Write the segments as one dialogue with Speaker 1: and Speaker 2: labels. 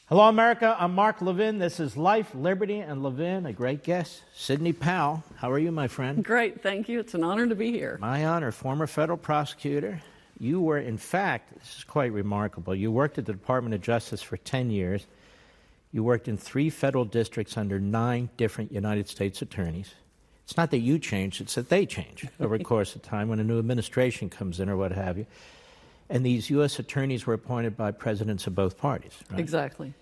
Speaker 1: Hello, America. I'm Mark Levin. This is Life, Liberty, and Levin. A great guest, Sidney Powell. How are you, my friend?
Speaker 2: Great. Thank you. It's an honor to be here.
Speaker 1: My honor. Former federal prosecutor. You were, in fact, this is quite remarkable, you worked at the Department of Justice for 10 years. You worked in 3 federal districts under 9 different United States attorneys. It's not that you changed, it's that they change over the course of time when a new administration comes in or what have you. And these U.S. attorneys were appointed by presidents of both parties, right?
Speaker 2: Exactly.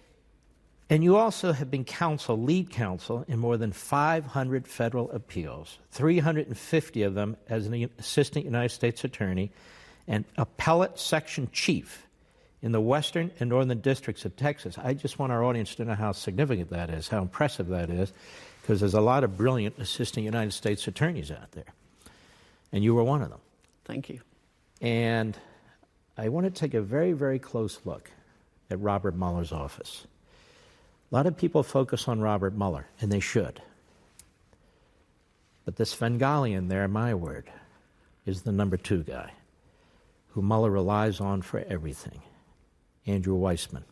Speaker 1: And you also have been lead counsel in more than 500 federal appeals, 350 of them as an assistant United States attorney and appellate section chief in the Western and Northern districts of Texas. I just want our audience to know how significant that is, how impressive that is, because there's a lot of brilliant assistant United States attorneys out there. And you were one of them.
Speaker 2: Thank you.
Speaker 1: And I want to take a very, very close look at Robert Mueller's office. A lot of people focus on Robert Mueller, and they should. But this Svengalian there, my word, is the number 2 guy who Mueller relies on for everything, Andrew Weissmann.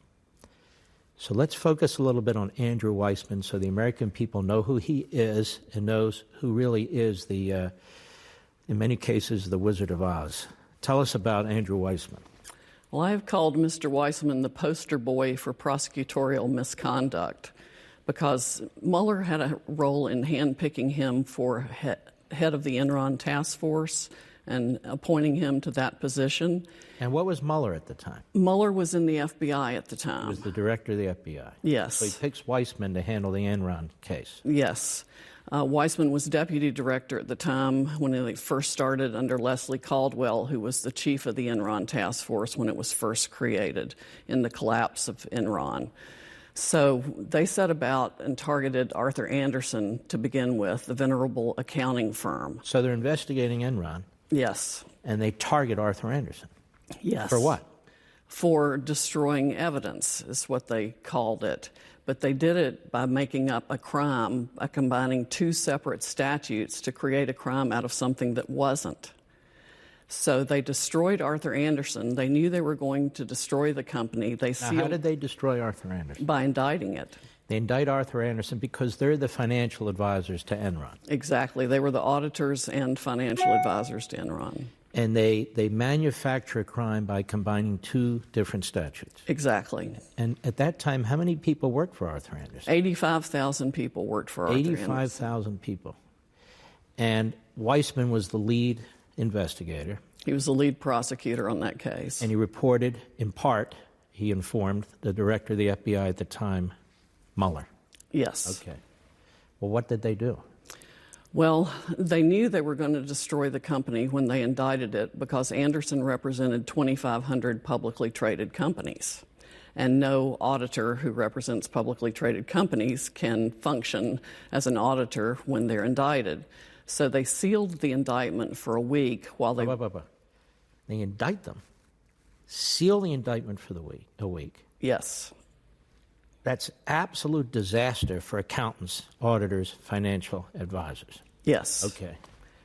Speaker 1: So let's focus a little bit on Andrew Weissmann so the American people know who he is and knows who really is the, in many cases, the Wizard of Oz. Tell us about Andrew Weissmann.
Speaker 2: Well, I have called Mr. Weissmann the poster boy for prosecutorial misconduct because Mueller had a role in handpicking him for head of the Enron task force and appointing him to that position.
Speaker 1: And what was Mueller at the time?
Speaker 2: Mueller was in the FBI at the time.
Speaker 1: He was the director of the FBI.
Speaker 2: Yes.
Speaker 1: So he picks Weissmann to handle the Enron case.
Speaker 2: Yes. Weissmann was deputy director at the time when they first started under Leslie Caldwell, who was the chief of the Enron task force when it was first created in the collapse of Enron. So they set about and targeted Arthur Andersen to begin with, the venerable accounting firm.
Speaker 1: So they're investigating Enron.
Speaker 2: Yes.
Speaker 1: And they target Arthur Andersen.
Speaker 2: Yes.
Speaker 1: For what?
Speaker 2: For destroying evidence, is what they called it. But they did it by making up a crime, by combining 2 separate statutes to create a crime out of something that wasn't. So they destroyed Arthur Andersen. They knew they were going to destroy the company. Now,
Speaker 1: how did they destroy Arthur Andersen?
Speaker 2: By indicting it.
Speaker 1: They indict Arthur Andersen because they're the financial advisors to Enron.
Speaker 2: Exactly. They were the auditors and financial advisors to Enron.
Speaker 1: And they manufacture a crime by combining 2 different statutes.
Speaker 2: Exactly.
Speaker 1: And at that time, how many people worked for Arthur Andersen?
Speaker 2: 85,000 people worked for Arthur Andersen.
Speaker 1: 85,000 people. And Weissmann was the lead investigator.
Speaker 2: He was the lead prosecutor on that case.
Speaker 1: And he reported, in part, he informed the director of the FBI at the time, Mueller.
Speaker 2: Yes.
Speaker 1: Okay. Well, what did they do?
Speaker 2: Well, they knew they were going to destroy the company when they indicted it because Andersen represented 2,500 publicly traded companies. And no auditor who represents publicly traded companies can function as an auditor when they're indicted. So they sealed the indictment for a week while they...
Speaker 1: They indict them. Seal the indictment for a week.
Speaker 2: Yes.
Speaker 1: That's absolute disaster for accountants, auditors, financial advisors.
Speaker 2: Yes.
Speaker 1: Okay.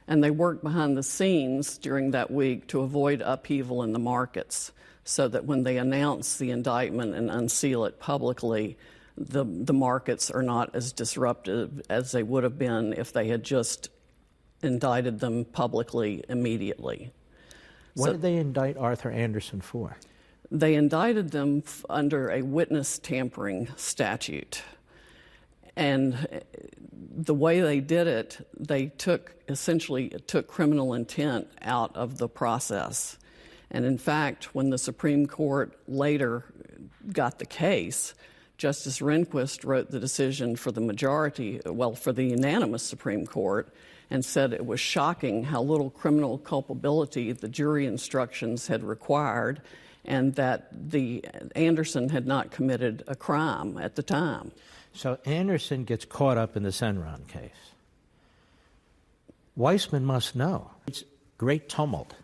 Speaker 2: And they worked behind the scenes during that week to avoid upheaval in the markets so that when they announce the indictment and unseal it publicly, the markets are not as disruptive as they would have been if they had just indicted them publicly immediately.
Speaker 1: What did they indict Arthur Andersen for?
Speaker 2: They indicted them under a witness tampering statute. And the way they did it, they essentially took criminal intent out of the process. And in fact, when the Supreme Court later got the case, Justice Rehnquist wrote the decision for the for the unanimous Supreme Court, and said it was shocking how little criminal culpability the jury instructions had required, and that Andersen had not committed a crime at the time.
Speaker 1: So Andersen gets caught up in this Enron case. Weissmann must know. It's great tumult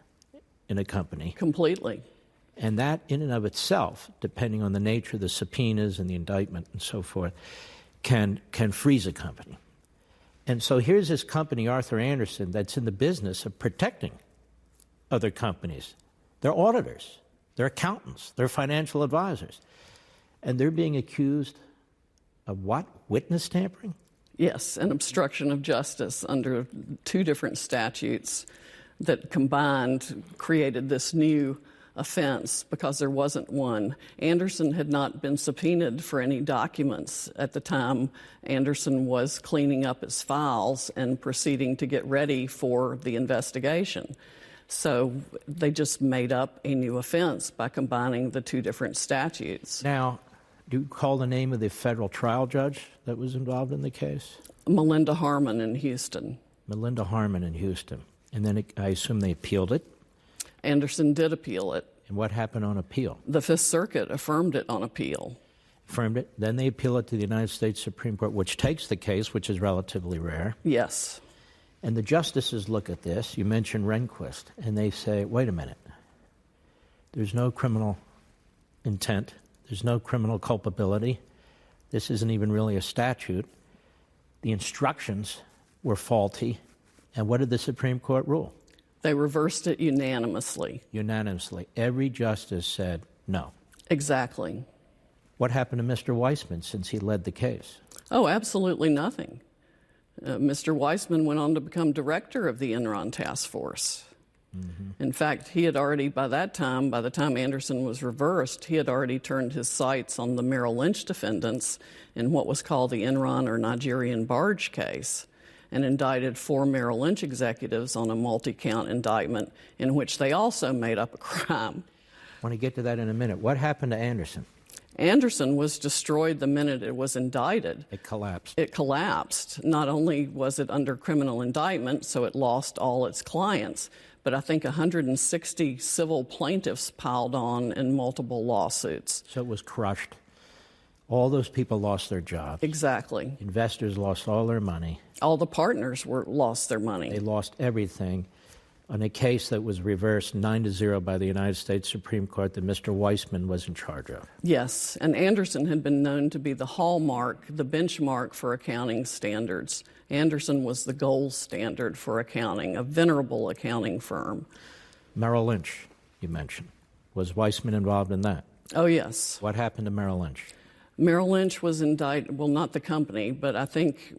Speaker 1: in a company.
Speaker 2: Completely.
Speaker 1: And that in and of itself, depending on the nature of the subpoenas and the indictment and so forth, can freeze a company. And so here's this company, Arthur Andersen, that's in the business of protecting other companies. They're auditors. They're accountants. They're financial advisors. And they're being accused of what? Witness tampering?
Speaker 2: Yes, and obstruction of justice under 2 different statutes that combined created this new offense because there wasn't one. Anderson had not been subpoenaed for any documents at the time. Anderson was cleaning up his files and proceeding to get ready for the investigation. So they just made up a new offense by combining the 2 different statutes.
Speaker 1: Now, do you recall the name of the federal trial judge that was involved in the case?
Speaker 2: Melinda Harmon in Houston.
Speaker 1: Melinda Harmon in Houston. And then I assume they appealed it?
Speaker 2: Anderson did appeal it.
Speaker 1: And what happened on appeal?
Speaker 2: The Fifth Circuit affirmed it on appeal.
Speaker 1: Affirmed it. Then they appeal it to the United States Supreme Court, which takes the case, which is relatively rare.
Speaker 2: Yes.
Speaker 1: And the justices look at this. You mentioned Rehnquist, and they say, wait a minute. There's no criminal intent. There's no criminal culpability. This isn't even really a statute. The instructions were faulty. And what did the Supreme Court rule?
Speaker 2: They reversed it unanimously.
Speaker 1: Unanimously. Every justice said no.
Speaker 2: Exactly.
Speaker 1: What happened to Mr. Weissman since he led the case?
Speaker 2: Oh, absolutely nothing. Mr. Weissman went on to become director of the Enron Task Force. Mm-hmm. In fact, he had already, by the time Anderson was reversed, he had already turned his sights on the Merrill Lynch defendants in what was called the Enron or Nigerian barge case, and indicted 4 Merrill Lynch executives on a multi-count indictment in which they also made up a crime.
Speaker 1: I want to get to that in a minute. What happened to Anderson?
Speaker 2: Anderson was destroyed the minute it was indicted.
Speaker 1: It collapsed.
Speaker 2: It collapsed. Not only was it under criminal indictment, so it lost all its clients, but I think 160 civil plaintiffs piled on in multiple lawsuits.
Speaker 1: So it was crushed. All those people lost their jobs.
Speaker 2: Exactly.
Speaker 1: Investors lost all their money.
Speaker 2: All the partners lost their money.
Speaker 1: They lost everything on a case that was reversed 9-0 by the United States Supreme Court that Mr. Weissman was in charge of.
Speaker 2: Yes, and Anderson had been known to be the hallmark, the benchmark for accounting standards. Anderson was the gold standard for accounting, a venerable accounting firm.
Speaker 1: Merrill Lynch, you mentioned. Was Weissman involved in that?
Speaker 2: Oh, yes.
Speaker 1: What happened to Merrill Lynch?
Speaker 2: Merrill Lynch was indicted, well, not the company, but I think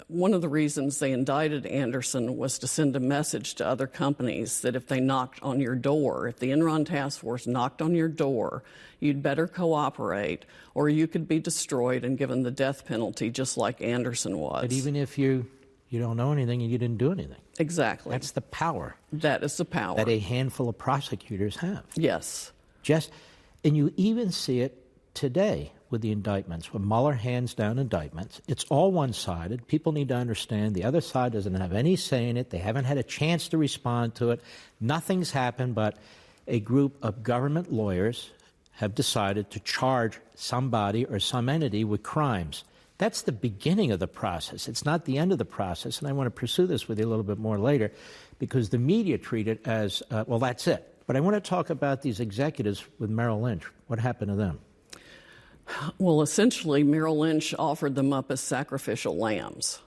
Speaker 2: one of the reasons they indicted Anderson was to send a message to other companies that if they knocked on your door, if the Enron Task Force knocked on your door, you'd better cooperate or you could be destroyed and given the death penalty just like Anderson was.
Speaker 1: But even if you don't know anything and you didn't do anything.
Speaker 2: Exactly.
Speaker 1: That's the power.
Speaker 2: That is the power.
Speaker 1: That a handful of prosecutors have.
Speaker 2: Yes.
Speaker 1: And you even see it today with the indictments. When Mueller hands down indictments, it's all one-sided. People need to understand the other side doesn't have any say in it. They haven't had a chance to respond to it. Nothing's happened, but a group of government lawyers have decided to charge somebody or some entity with crimes. That's the beginning of the process. It's not the end of the process, and I want to pursue this with you a little bit more later because the media treat it as, well, that's it. But I want to talk about these executives with Merrill Lynch. What happened to them?
Speaker 2: Well, essentially, Merrill Lynch offered them up as sacrificial lambs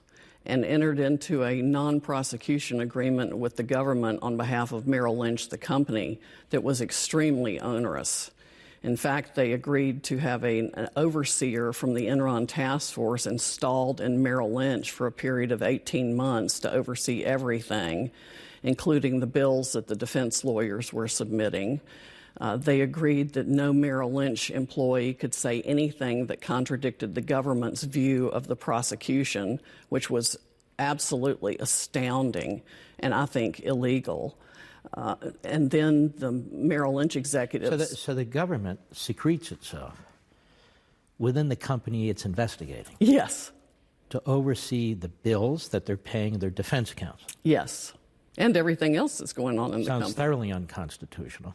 Speaker 2: and entered into a non-prosecution agreement with the government on behalf of Merrill Lynch, the company, that was extremely onerous. In fact, they agreed to have an overseer from the Enron Task Force installed in Merrill Lynch for a period of 18 months to oversee everything, including the bills that the defense lawyers were submitting. They agreed that no Merrill Lynch employee could say anything that contradicted the government's view of the prosecution, which was absolutely astounding and I think illegal. And then the Merrill Lynch executives...
Speaker 1: So the government secretes itself within the company it's investigating.
Speaker 2: Yes.
Speaker 1: To oversee the bills that they're paying their defense counsel.
Speaker 2: Yes. And everything else that's going on in the company.
Speaker 1: Sounds thoroughly unconstitutional.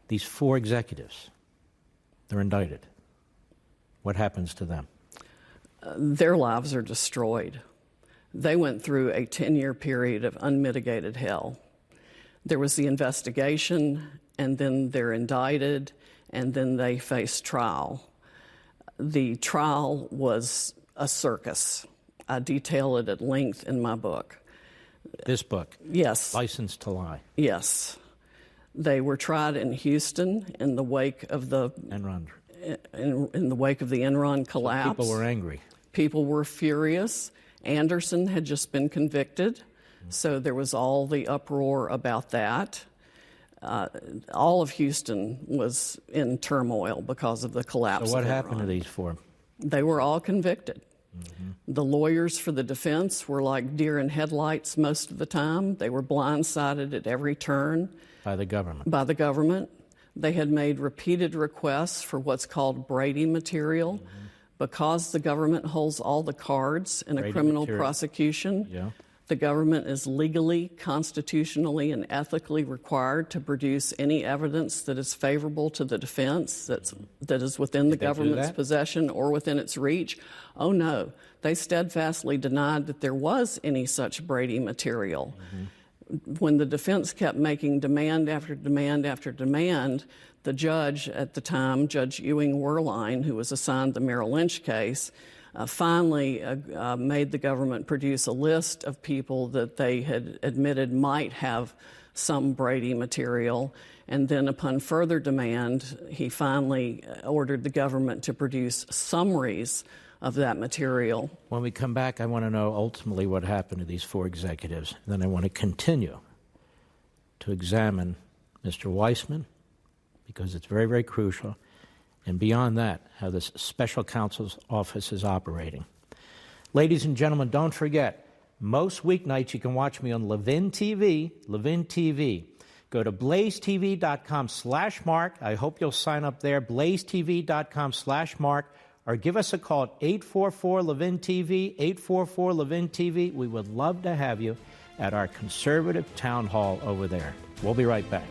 Speaker 1: These 4 executives, they're indicted. What happens to them?
Speaker 2: Their lives are destroyed. They went through a 10-year period of unmitigated hell. There was the investigation, and then they're indicted, and then they face trial. The trial was a circus. I detail it at length in my book.
Speaker 1: This book?
Speaker 2: Yes.
Speaker 1: License to Lie?
Speaker 2: Yes. They were tried in Houston in the wake of the
Speaker 1: Enron
Speaker 2: in the wake of the Enron collapse.
Speaker 1: So people were angry.
Speaker 2: People were furious. Anderson had just been convicted, so there was all the uproar about that. All of Houston was in turmoil because of the collapse.
Speaker 1: So what
Speaker 2: of Enron.
Speaker 1: happened to these four?
Speaker 2: They were all convicted. The lawyers for the defense were like deer in headlights most of the time. They were blindsided at every turn.
Speaker 1: By the government.
Speaker 2: By the government. They had made repeated requests for what's called Brady material. Because the government holds all the cards in a criminal prosecution, the government is legally, constitutionally, and ethically required to produce any evidence that is favorable to the defense, that is within the government's possession or within its reach. Oh, no. They steadfastly denied that there was any such Brady material. When the defense kept making demand after demand after demand, the judge at the time, Judge Ewing Werlein, who was assigned the Merrill Lynch case, finally made the government produce a list of people that they had admitted might have some Brady material. And then upon further demand, he finally ordered the government to produce summaries of that material.
Speaker 1: When we come back, I want to know ultimately what happened to these four executives. And then I want to continue to examine Mr. Weissman, because it's very, very crucial, and beyond that, how this special counsel's office is operating. Ladies and gentlemen, don't forget, most weeknights you can watch me on Levin TV, Levin TV. Go to blazetv.com/Mark. I hope you'll sign up there, blazetv.com/Mark, or give us a call at 844-LEVIN-TV, 844-LEVIN-TV. We would love to have you at our conservative town hall over there. We'll be right back.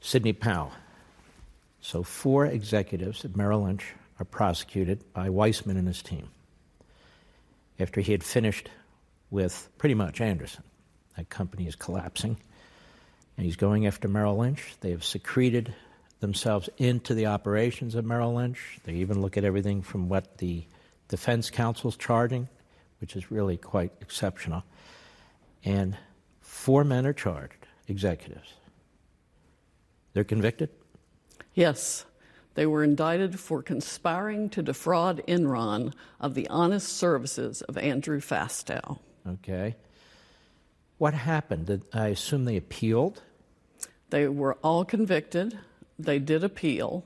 Speaker 1: Sidney Powell. So 4 executives at Merrill Lynch are prosecuted by Weissman and his team after he had finished with pretty much Anderson. That company is collapsing, and he's going after Merrill Lynch. They have secreted themselves into the operations of Merrill Lynch. They even look at everything from what the defense counsel's charging, which is really quite exceptional. And 4 men are charged, executives. They're convicted?
Speaker 2: Yes. They were indicted for conspiring to defraud Enron of the honest services of Andrew Fastow.
Speaker 1: Okay. What happened? I assume they appealed?
Speaker 2: They were all convicted. They did appeal.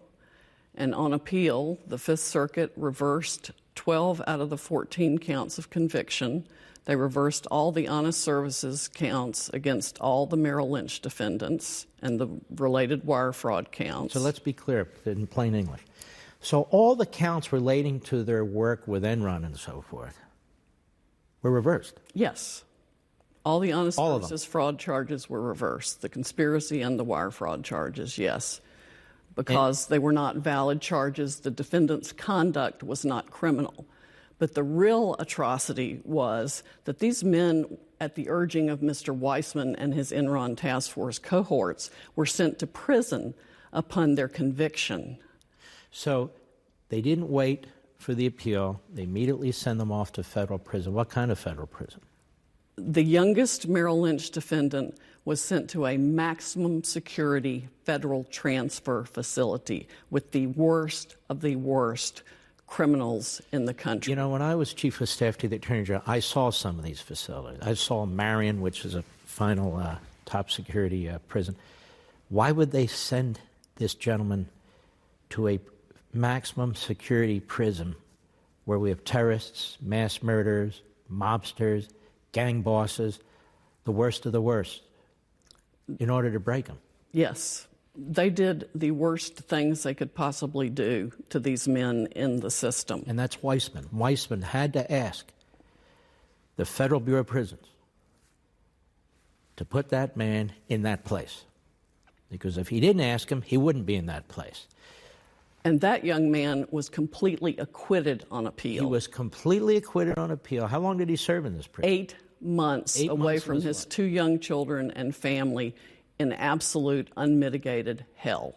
Speaker 2: And on appeal, the Fifth Circuit reversed 12 out of the 14 counts of conviction. They reversed all the honest services counts against all the Merrill Lynch defendants and the related wire fraud counts.
Speaker 1: So let's be clear in plain English. So all the counts relating to their work with Enron and so forth were reversed?
Speaker 2: Yes. All the honest services fraud charges were reversed. The conspiracy and the wire fraud charges, yes. Because they were not valid charges, the defendant's conduct was not criminal. But the real atrocity was that these men, at the urging of Mr. Weissman and his Enron task force cohorts, were sent to prison upon their conviction.
Speaker 1: So they didn't wait for the appeal. They immediately sent them off to federal prison. What kind of federal prison?
Speaker 2: The youngest Merrill Lynch defendant was sent to a maximum security federal transfer facility with the worst of the worst criminals in the country.
Speaker 1: You know, when I was chief of staff to the Attorney General, I saw some of these facilities. I saw Marion, which is a final top security prison. Why would they send this gentleman to a maximum security prison where we have terrorists, mass murderers, mobsters, gang bosses, the worst of the worst, in order to break them?
Speaker 2: Yes. They did the worst things they could possibly do to these men in the system.
Speaker 1: And that's Weissman. Weissman had to ask the Federal Bureau of Prisons to put that man in that place. Because if he didn't ask him, he wouldn't be in that place.
Speaker 2: And that young man was completely acquitted on appeal.
Speaker 1: He was completely acquitted on appeal. How long did he serve in this prison?
Speaker 2: 8 months away from his 2 young children and family in absolute unmitigated hell.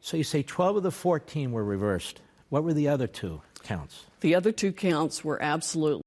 Speaker 1: So you say 12 of the 14 were reversed. What were the other 2 counts?
Speaker 2: The other 2 counts were absolutely